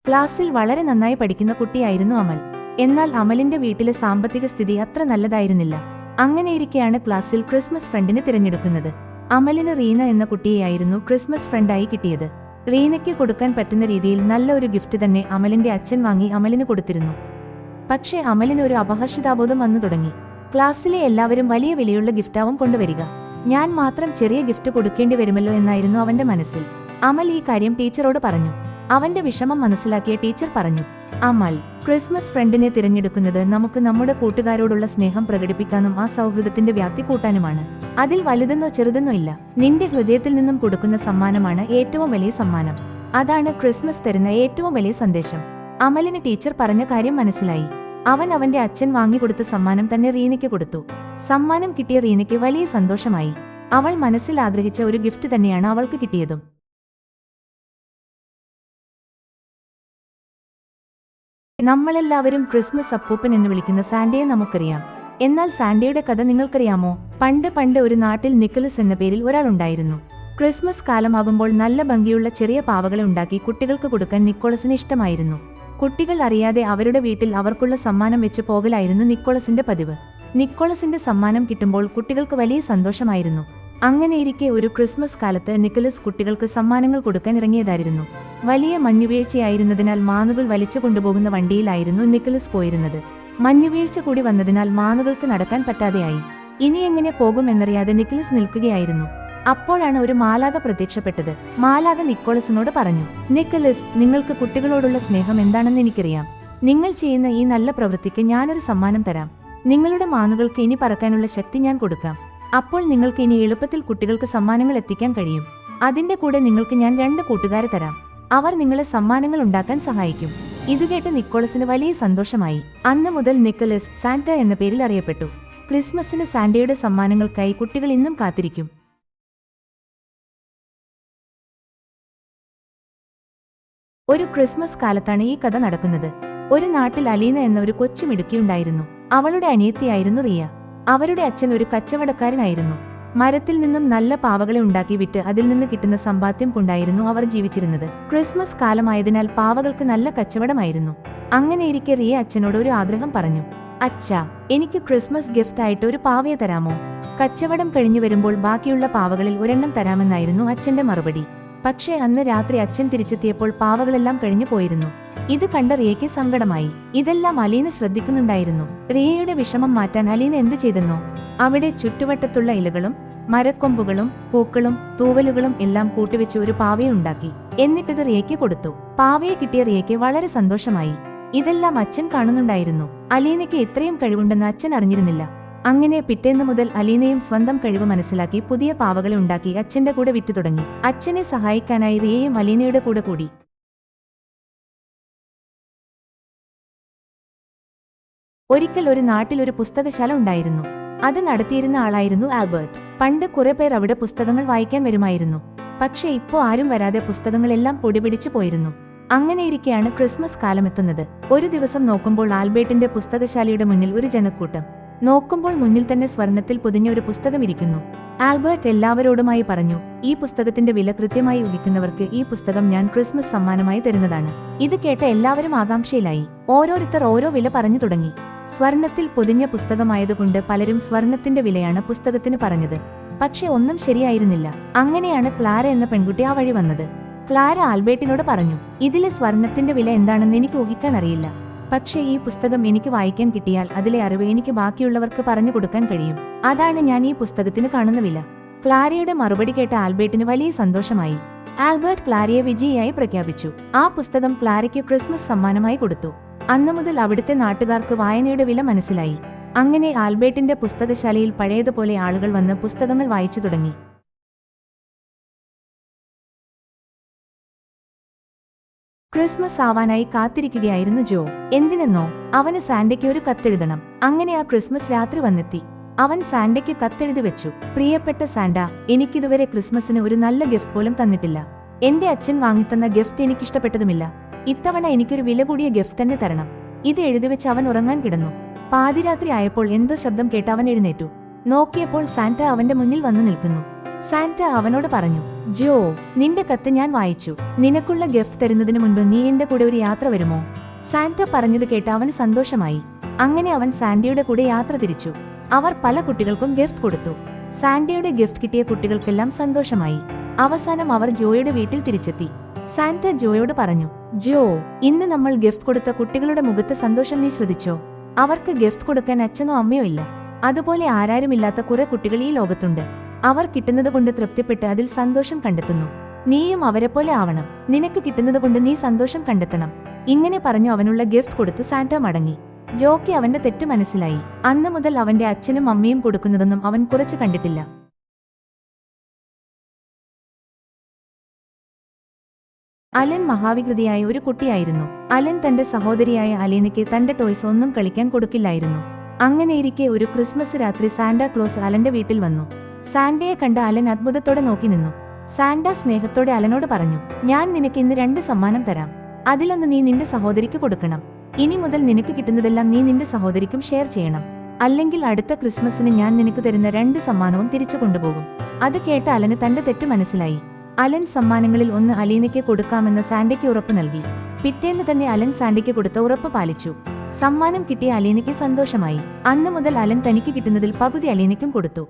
ക്ലാസ്സിൽ വളരെ നന്നായി പഠിക്കുന്ന കുട്ടിയായിരുന്നു അമൽ. എന്നാൽ അമലിന്റെ വീട്ടിലെ സാമ്പത്തിക സ്ഥിതി അത്ര നല്ലതായിരുന്നില്ല. അങ്ങനെയിരിക്കെയാണ് ക്ലാസ്സിൽ ക്രിസ്മസ് ഫ്രണ്ടിനെ തിരഞ്ഞെടുക്കുന്നത്. അമലിന് റീന എന്ന കുട്ടിയെയായിരുന്നു ക്രിസ്മസ് ഫ്രണ്ടായി കിട്ടിയത്. റീനയ്ക്ക് കൊടുക്കാൻ പറ്റുന്ന രീതിയിൽ നല്ല ഒരു ഗിഫ്റ്റ് തന്നെ അമലിന്റെ അച്ഛൻ വാങ്ങി അമലിന് കൊടുത്തിരുന്നു. പക്ഷേ അമലിന് ഒരു അപഹർഷിതാബോധം വന്നു തുടങ്ങി. ക്ലാസ്സിലെ എല്ലാവരും വലിയ വിലയുള്ള ഗിഫ്റ്റാവും കൊണ്ടുവരിക, ഞാൻ മാത്രം ചെറിയ ഗിഫ്റ്റ് കൊടുക്കേണ്ടി വരുമല്ലോ എന്നായിരുന്നു അവന്റെ മനസ്സിൽ. അമൽ ഈ കാര്യം ടീച്ചറോട് പറഞ്ഞു. അവന്റെ വിഷമം മനസ്സിലാക്കിയ ടീച്ചർ പറഞ്ഞു, അമൽ, ക്രിസ്മസ് ഫ്രണ്ടിനെ തിരഞ്ഞെടുക്കുന്നത് നമുക്ക് നമ്മുടെ കൂട്ടുകാരോടുള്ള സ്നേഹം പ്രകടിപ്പിക്കാനും ആ സൗഹൃദത്തിന്റെ വ്യാപ്തി കൂട്ടാനുമാണ്. അതിൽ വലുതെന്നോ ചെറുതെന്നോ ഇല്ല. നിന്റെ ഹൃദയത്തിൽ നിന്നും കൊടുക്കുന്ന സമ്മാനമാണ് ഏറ്റവും വലിയ സമ്മാനം. അതാണ് ക്രിസ്മസ് തരുന്ന ഏറ്റവും വലിയ സന്ദേശം. അമലിന് ടീച്ചർ പറഞ്ഞ കാര്യം മനസ്സിലായി. അവൻ അവന്റെ അച്ഛൻ വാങ്ങിക്കൊടുത്ത സമ്മാനം തന്നെ റീനയ്ക്ക് കൊടുത്തു. സമ്മാനം കിട്ടിയ റീനയ്ക്ക് വലിയ സന്തോഷമായി. അവൾ മനസ്സിൽ ആഗ്രഹിച്ച ഒരു ഗിഫ്റ്റ് തന്നെയാണ് അവൾക്ക് കിട്ടിയതും. നമ്മളെല്ലാവരും ക്രിസ്മസ് അപ്പൂപ്പൻ എന്ന് വിളിക്കുന്ന സാന്റയെ നമുക്കറിയാം. എന്നാൽ സാന്റയുടെ കഥ നിങ്ങൾക്കറിയാമോ? പണ്ട് ഒരു നാട്ടിൽ നിക്കലസ് എന്ന പേരിൽ ഒരാളുണ്ടായിരുന്നു. ക്രിസ്മസ് കാലമാകുമ്പോൾ നല്ല ഭംഗിയുള്ള ചെറിയ പാവകളെ ഉണ്ടാക്കി കുട്ടികൾക്ക് കൊടുക്കാൻ നിക്കോളസിന് ഇഷ്ടമായിരുന്നു. കുട്ടികൾ അറിയാതെ അവരുടെ വീട്ടിൽ അവർക്കുള്ള സമ്മാനം വെച്ച് പോകലായിരുന്നു നിക്കോളസിന്റെ പതിവ്. നിക്കോളസിന്റെ സമ്മാനം കിട്ടുമ്പോൾ കുട്ടികൾക്ക് വലിയ സന്തോഷമായിരുന്നു. അങ്ങനെയിരിക്കെ ഒരു ക്രിസ്മസ് കാലത്ത് നിക്കലസ് കുട്ടികൾക്ക് സമ്മാനങ്ങൾ കൊടുക്കാൻ ഇറങ്ങിയതായിരുന്നു. വലിയ മഞ്ഞുവീഴ്ചയായിരുന്നതിനാൽ മാനുകൾ വലിച്ചു കൊണ്ടുപോകുന്ന വണ്ടിയിലായിരുന്നു നിക്കലസ് പോയിരുന്നത്. മഞ്ഞുവീഴ്ച കൂടി വന്നതിനാൽ മാനുകൾക്ക് നടക്കാൻ പറ്റാതെയായി. ഇനി എങ്ങനെ പോകുമെന്നറിയാതെ നിക്കലസ് നിൽക്കുകയായിരുന്നു. അപ്പോഴാണ് ഒരു മാലാഖ പ്രത്യക്ഷപ്പെട്ടത്. മാലാഖ നിക്കോളസിനോട് പറഞ്ഞു, നിക്കലസ്, നിങ്ങൾക്ക് കുട്ടികളോടുള്ള സ്നേഹം എന്താണെന്ന് എനിക്കറിയാം. നിങ്ങൾ ചെയ്യുന്ന ഈ നല്ല പ്രവൃത്തിക്ക് ഞാനൊരു സമ്മാനം തരാം. നിങ്ങളുടെ മാനുകൾക്ക് ഇനി പറക്കാനുള്ള ശക്തി ഞാൻ കൊടുക്കാം. അപ്പോൾ നിങ്ങൾക്ക് ഇനി എളുപ്പത്തിൽ കുട്ടികൾക്ക് സമ്മാനങ്ങൾ എത്തിക്കാൻ കഴിയും. അതിന്റെ കൂടെ നിങ്ങൾക്ക് ഞാൻ 2 കൂട്ടുകാരെ തരാം. അവർ നിങ്ങളെ സമ്മാനങ്ങൾ ഉണ്ടാക്കാൻ സഹായിക്കും. ഇതുകേട്ട് നിക്കോളസിന് വലിയ സന്തോഷമായി. അന്ന് മുതൽ നിക്കലസ് സാന്റ എന്ന പേരിൽ അറിയപ്പെട്ടു. ക്രിസ്മസിന് സാന്റയുടെ സമ്മാനങ്ങൾക്കായി കുട്ടികൾ ഇന്നും കാത്തിരിക്കും. ഒരു ക്രിസ്മസ് കാലത്താണ് ഈ കഥ നടക്കുന്നത്. ഒരു നാട്ടിൽ അലീന എന്ന ഒരു കൊച്ചു മിടുക്കിയുണ്ടായിരുന്നു. അവളുടെ അനിയത്തിയായിരുന്നു റിയ. അവരുടെ അച്ഛൻ ഒരു കച്ചവടക്കാരനായിരുന്നു. മരത്തിൽ നിന്നും നല്ല പാവകളെ ഉണ്ടാക്കി വിറ്റ് അതിൽ നിന്ന് കിട്ടുന്ന സമ്പാദ്യം കൊണ്ടായിരുന്നു അവർ ജീവിച്ചിരുന്നത്. ക്രിസ്മസ് കാലമായതിനാൽ പാവകൾക്ക് നല്ല കച്ചവടമായിരുന്നു. അങ്ങനെയിരിക്കെ റിയ അച്ഛനോട് ഒരു ആഗ്രഹം പറഞ്ഞു. അച്ഛാ, എനിക്ക് ക്രിസ്മസ് ഗിഫ്റ്റ് ആയിട്ട് ഒരു പാവയെ തരാമോ? കച്ചവടം കഴിഞ്ഞു വരുമ്പോൾ ബാക്കിയുള്ള പാവകളിൽ ഒരെണ്ണം തരാമെന്നായിരുന്നു അച്ഛന്റെ മറുപടി. പക്ഷേ അന്ന് രാത്രി അച്ഛൻ തിരിച്ചെത്തിയപ്പോൾ പാവകളെല്ലാം കഴിഞ്ഞു പോയിരുന്നു. ഇത് കണ്ട റിയയ്ക്ക് സങ്കടമായി. ഇതെല്ലാം അലീന ശ്രദ്ധിക്കുന്നുണ്ടായിരുന്നു. റിയയുടെ വിഷമം മാറ്റാൻ അലീന എന്തു ചെയ്തെന്നോ? അവിടെ ചുറ്റുവട്ടത്തുള്ള ഇലകളും മരക്കൊമ്പുകളും പൂക്കളും തൂവലുകളും എല്ലാം കൂട്ടിവെച്ച് ഒരു പാവയെ ഉണ്ടാക്കി. എന്നിട്ടത് റിയയ്ക്ക് കൊടുത്തു. പാവയെ കിട്ടിയ റിയയ്ക്ക് വളരെ സന്തോഷമായി. ഇതെല്ലാം അച്ഛൻ കാണുന്നുണ്ടായിരുന്നു. അലീനയ്ക്ക് ഇത്രയും കഴിവുണ്ടെന്ന് അച്ഛൻ അറിഞ്ഞിരുന്നില്ല. അങ്ങനെ പിറ്റേന്ന് മുതൽ അലീനയും സ്വന്തം കഴിവ് മനസ്സിലാക്കി പുതിയ പാവകളെ ഉണ്ടാക്കി അച്ഛന്റെ കൂടെ വിറ്റു തുടങ്ങി. അച്ഛനെ സഹായിക്കാനായി റിയയും അലീനയുടെ കൂടെ കൂടി. ഒരിക്കൽ ഒരു നാട്ടിൽ ഒരു പുസ്തകശാല ഉണ്ടായിരുന്നു. അത് നടത്തിയിരുന്ന ആളായിരുന്നു ആൽബർട്ട്. പണ്ട് കുറെ പേർ അവിടെ പുസ്തകങ്ങൾ വായിക്കാൻ വരുമായിരുന്നു. പക്ഷെ ഇപ്പോ ആരും വരാതെ പുസ്തകങ്ങളെല്ലാം പൊടിപിടിച്ചു പോയിരുന്നു. അങ്ങനെയിരിക്കെയാണ് ക്രിസ്മസ് കാലമെത്തുന്നത്. ഒരു ദിവസം നോക്കുമ്പോൾ ആൽബർട്ടിന്റെ പുസ്തകശാലയുടെ മുന്നിൽ ഒരു ജനക്കൂട്ടം. നോക്കുമ്പോൾ മുന്നിൽ തന്നെ സ്വർണത്തിൽ പൊതിഞ്ഞ ഒരു പുസ്തകം ഇരിക്കുന്നു. ആൽബർട്ട് എല്ലാവരോടുമായി പറഞ്ഞു, ഈ പുസ്തകത്തിന്റെ വില കൃത്യമായി ഊഹിക്കുന്നവർക്ക് ഈ പുസ്തകം ഞാൻ ക്രിസ്മസ് സമ്മാനമായി തരുന്നതാണ്. ഇത് കേട്ട എല്ലാവരും ആകാംക്ഷയിലായി. ഓരോരുത്തർ ഓരോ വില പറഞ്ഞു തുടങ്ങി. സ്വർണത്തിൽ പൊതിഞ്ഞ പുസ്തകമായതുകൊണ്ട് പലരും സ്വർണത്തിന്റെ വിലയാണ് പുസ്തകത്തിന് പറഞ്ഞത്. പക്ഷെ ഒന്നും ശരിയായിരുന്നില്ല. അങ്ങനെയാണ് ക്ലാര എന്ന പെൺകുട്ടി ആ വഴി വന്നത്. ക്ലാര ആൽബർട്ടിനോട് പറഞ്ഞു, ഇതിലെ സ്വർണത്തിന്റെ വില എന്താണെന്ന് എനിക്ക് ഊഹിക്കാൻ അറിയില്ല. പക്ഷേ ഈ പുസ്തകം എനിക്ക് വായിക്കാൻ കിട്ടിയാൽ അതിലെ അറിവ് എനിക്ക് ബാക്കിയുള്ളവർക്ക് പറഞ്ഞു കൊടുക്കാൻ കഴിയും. അതാണ് ഞാൻ ഈ പുസ്തകത്തിന് കാണുന്ന വില. ക്ലാരയുടെ മറുപടി കേട്ട ആൽബർട്ടിന് വലിയ സന്തോഷമായി. ആൽബർട്ട് ക്ലാരയെ വിജയിയായി പ്രഖ്യാപിച്ചു. ആ പുസ്തകം ക്ലാരയ്ക്ക് ക്രിസ്മസ് സമ്മാനമായി കൊടുത്തു. അന്നു മുതൽ അവിടുത്തെ നാട്ടുകാർക്ക് വായനയുടെ വില മനസ്സിലായി. അങ്ങനെ ആൽബർട്ടിന്റെ പുസ്തകശാലയിൽ പഴയതുപോലെ ആളുകൾ വന്ന് പുസ്തകങ്ങൾ വായിച്ചു തുടങ്ങി. ക്രിസ്മസ് ആവാനായി കാത്തിരിക്കുകയായിരുന്നു ജോ. എന്തിനെന്നോ, അവന് സാന്റയ്ക്ക് ഒരു കത്തെഴുതണം. അങ്ങനെ ആ ക്രിസ്മസ് രാത്രി വന്നെത്തി. അവൻ സാന്റയ്ക്ക് കത്തെഴുതി വെച്ചു. പ്രിയപ്പെട്ട സാന്റ, എനിക്കിതുവരെ ക്രിസ്മസിന് ഒരു നല്ല ഗിഫ്റ്റ് പോലും തന്നിട്ടില്ല. എന്റെ അച്ഛൻ വാങ്ങിത്തന്ന ഗിഫ്റ്റ് എനിക്കിഷ്ടപ്പെട്ടതുമില്ല. ഇത്തവണ എനിക്കൊരു വില കൂടിയ ഗിഫ്റ്റ് തന്നെ തരണം. ഇത് എഴുതിവെച്ച് അവൻ ഉറങ്ങാൻ കിടന്നു. പാതിരാത്രി ആയപ്പോൾ എന്തോ ശബ്ദം കേട്ട് അവൻ എഴുന്നേറ്റു. നോക്കിയപ്പോൾ സാന്റ അവന്റെ മുന്നിൽ വന്നു നിൽക്കുന്നു. സാന്റ അവനോട് പറഞ്ഞു. ജോ, നിന്റെ കത്ത് ഞാൻ വായിച്ചു. നിനക്കുള്ള ഗിഫ്റ്റ് തരുന്നതിന് മുൻപ് നീ എന്റെ കൂടെ ഒരു യാത്ര വരുമോ? സാന്റ പറഞ്ഞത് കേട്ട് അവന് സന്തോഷമായി. അങ്ങനെ അവൻ സാന്റയുടെ കൂടെ യാത്ര തിരിച്ചു. അവർ പല കുട്ടികൾക്കും ഗിഫ്റ്റ് കൊടുത്തു. സാന്റയുടെ ഗിഫ്റ്റ് കിട്ടിയ കുട്ടികൾക്കെല്ലാം സന്തോഷമായി. അവസാനം അവർ ജോയുടെ വീട്ടിൽ തിരിച്ചെത്തി. സാന്റ ജോയോട് പറഞ്ഞു. ജോ, ഇന്ന് നമ്മൾ ഗിഫ്റ്റ് കൊടുത്ത കുട്ടികളുടെ മുഖത്ത് സന്തോഷം നീ ശ്രദ്ധിച്ചോ? അവർക്ക് ഗിഫ്റ്റ് കൊടുക്കാൻ അച്ഛനോ അമ്മയോ ഇല്ല. അതുപോലെ ആരാരുമില്ലാത്ത കുറെ കുട്ടികൾ ഈ ലോകത്തുണ്ട്. അവർ കിട്ടുന്നത് കൊണ്ട് തൃപ്തിപ്പെട്ട് അതിൽ സന്തോഷം കണ്ടെത്തുന്നു. നീയും അവരെപ്പോലെ ആവണം. നിനക്ക് കിട്ടുന്നത് കൊണ്ട് നീ സന്തോഷം കണ്ടെത്തണം. ഇങ്ങനെ പറഞ്ഞു അവനുള്ള ഗിഫ്റ്റ് കൊടുത്ത് സാന്റ മടങ്ങി. ജോയ്ക്ക് അവന്റെ തെറ്റ് മനസ്സിലായി. അന്ന് മുതൽ അവന്റെ അച്ഛനും അമ്മയും കൊടുക്കുന്നതൊന്നും അവൻ കുറച്ച് കണ്ടിട്ടില്ല. അലൻ മഹാവികൃതിയായ ഒരു കുട്ടിയായിരുന്നു. അലൻ തന്റെ സഹോദരിയായ അലീനയ്ക്ക് തന്റെ ടോയ്സ് ഒന്നും കളിക്കാൻ കൊടുക്കില്ലായിരുന്നു. അങ്ങനെയിരിക്കെ ഒരു ക്രിസ്മസ് രാത്രി സാന്റാ ക്ലോസ് അലന്റെ വീട്ടിൽ വന്നു. സാന്റയെ കണ്ട് അലൻ അത്ഭുതത്തോടെ നോക്കി നിന്നു. സാന്റ സ്നേഹത്തോടെ അലനോട് പറഞ്ഞു. ഞാൻ നിനക്ക് ഇന്ന് 2 സമ്മാനം തരാം. അതിലൊന്ന് നീ നിന്റെ സഹോദരിക്ക് കൊടുക്കണം. ഇനി മുതൽ നിനക്ക് കിട്ടുന്നതെല്ലാം നീ നിന്റെ സഹോദരിക്കും ഷെയർ ചെയ്യണം. അല്ലെങ്കിൽ അടുത്ത ക്രിസ്മസിന് ഞാൻ നിനക്ക് തരുന്ന 2 സമ്മാനവും തിരിച്ചു കൊണ്ടുപോകും. അത് കേട്ട അലന് തന്റെ തെറ്റ് മനസ്സിലായി. അലൻ സമ്മാനങ്ങളിൽ ഒന്ന് അലീനയ്ക്ക് കൊടുക്കാമെന്ന് സാന്റയ്ക്ക് ഉറപ്പ് നൽകി. പിറ്റേന്ന് തന്നെ അലൻ സാന്റയ്ക്ക് കൊടുത്ത ഉറപ്പ് പാലിച്ചു. സമ്മാനം കിട്ടിയ അലീനയ്ക്ക് സന്തോഷമായി. അന്ന് മുതൽ അലൻ തനിക്ക് കിട്ടുന്നതിൽ പകുതി അലീനയ്ക്കും കൊടുത്തു.